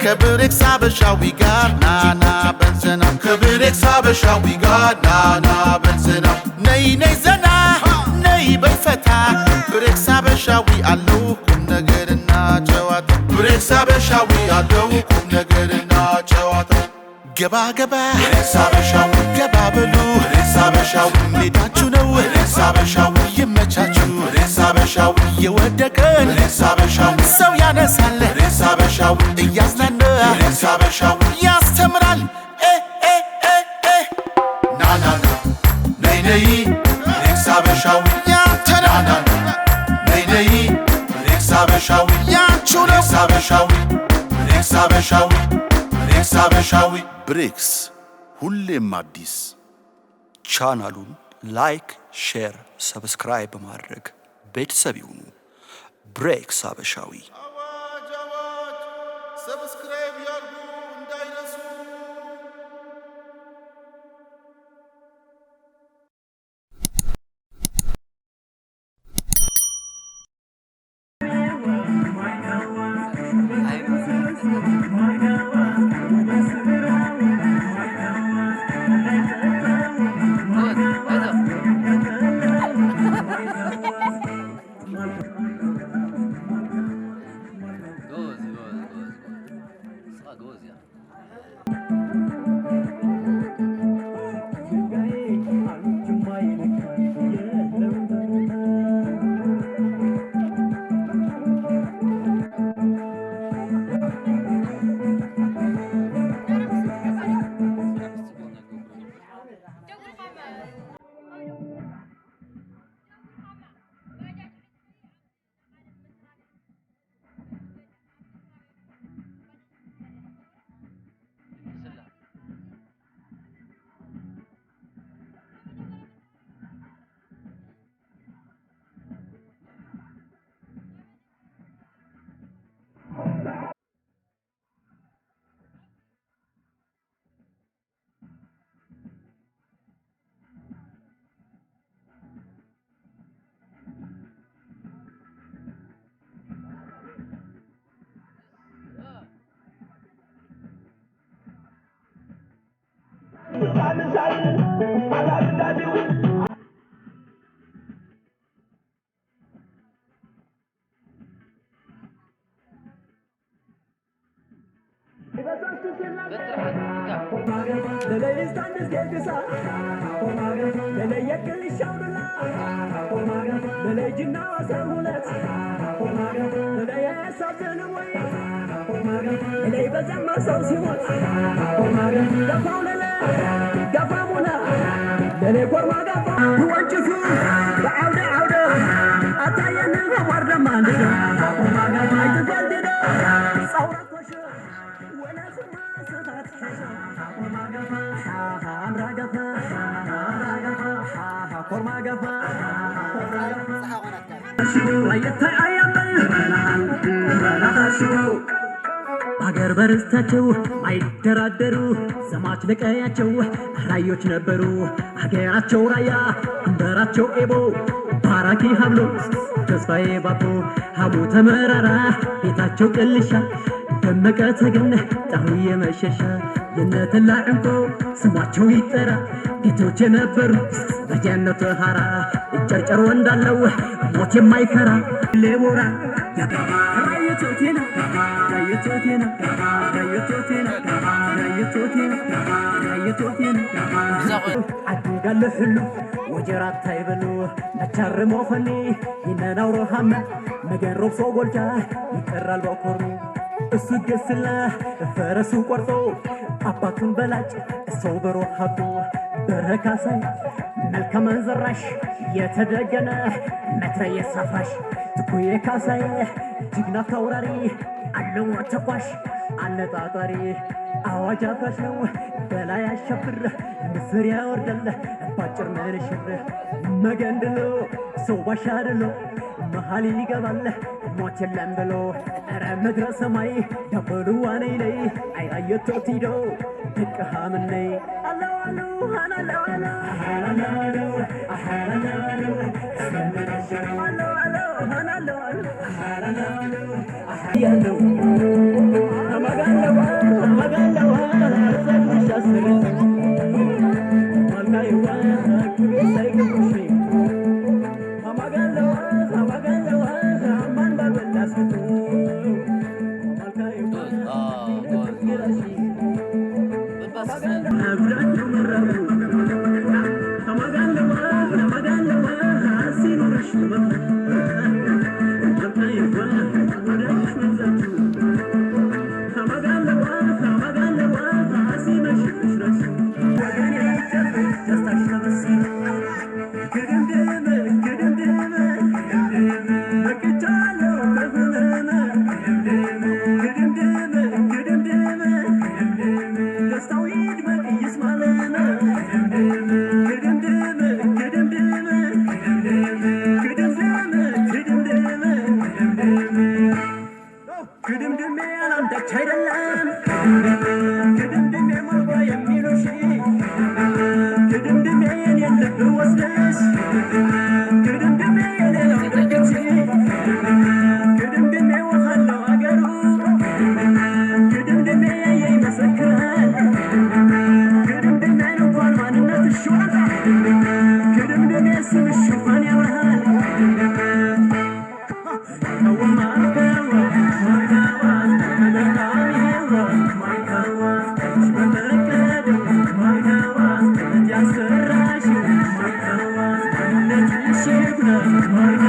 ከብሬክስ አበሻዊ ጋር ናና በልዘና ከብሬክስ አበሻዊ ጋር ናና በልዘና ነይ ነይ ዘና ነይ በልፈታ ብሬክስ አበሻዊ አለው ቁም ነገርና ጨዋታ ብሬክስ አበሻዊ አለው ቁም ነገርና ጨዋታ ገባ ገባ ብሬክስ አበሻዊ ገባ በሉ ብሬክስ አበሻዊ ሜዳችሁ ነው ብሬክስ አበሻዊ ይመቻችሁ ብሬክስ አበሻዊ የወደቀን ብሬክስ አበሻዊ ሰው ያነሳል ብሬክስ አበሻዊ እያዝናና ብሬክስ አበሻዊ ያስተምራል ና ና ና ነይ ነይ ብሬክስ አበሻዊ ያንተ ና ና ና ነይ ነይ ብሬክስ አበሻዊ ያንቺ ነው ብሬክስ አበሻዊ ብሬክስ አበሻዊ ብሬክስ አበሻዊ ብሬክስ ሁሌም አዲስ። ቻናሉን ላይክ፣ ሼር፣ ሰብስክራይብ በማድረግ ቤተሰብ ይሁኑ። ብሬክስ አበሻዊ ሰብስክራይብ ያርጉ እንዳይረሱ። አገር በርስታቸው ማይደራደሩ ዘማች ለቀያቸው ራዮች ነበሩ። አገራቸው ራያ እንበራቸው ኤቦ ባራኪ ሀብሎ ተስፋዬ ባቦ ሀቡ ተመራራ ቤታቸው ቅልሻ ደመቀ ተገነ ጣሁዬ መሸሻ የነተላ እንቆ ስማቸው ይጠራ ጌቶች የነበሩ በጀነቱ ሐራ እጨርጨር ወንዳለው ሞት የማይፈራ ሌቦራ አድጋለሁ ሁሉ ወጀራት ታይበሉ አቻርሞ ፈኒ ይነናው ሮሃማ መገሮብ ሰው ጎልቻ ይቀራል በኮሩ እሱ ገስላ ፈረሱ ቆርጦ አባቱን በላጭ ሰው በሮ ሀብቶ በረካሳይ መልካም አንዘራሽ የተደገነ መትረየስ አፍራሽ ትኩዬ ካሳይ ጅግና ታውራሪ አለው ተኳሽ አነጣጣሪ አዋጅ አፍራሽ ነው በላይ አሸብር ምስር ያወርዳል ባጭር መልሽር መገንድሎ ሰው ባሻድሎ መሃል ይገባል ሞት የለም ብሎ ኧረ ምድረ ሰማይ ደበሉ ዋነይ ላይ አይራየቶት ሂዶ ድቅሃምነይ አለው አለው አለው አለው አለው ያለው አማጋለዋ አማጋለዋ ዘፍሻስር ማልካይዋ ሳይከብሽ አማጋለዋ አማጋለዋ ማን ባበላስቱ ማልካይዋ ግራሺ አብራችሁ መራቡ አማጋለዋ አማጋለዋ ሲኖርሽ My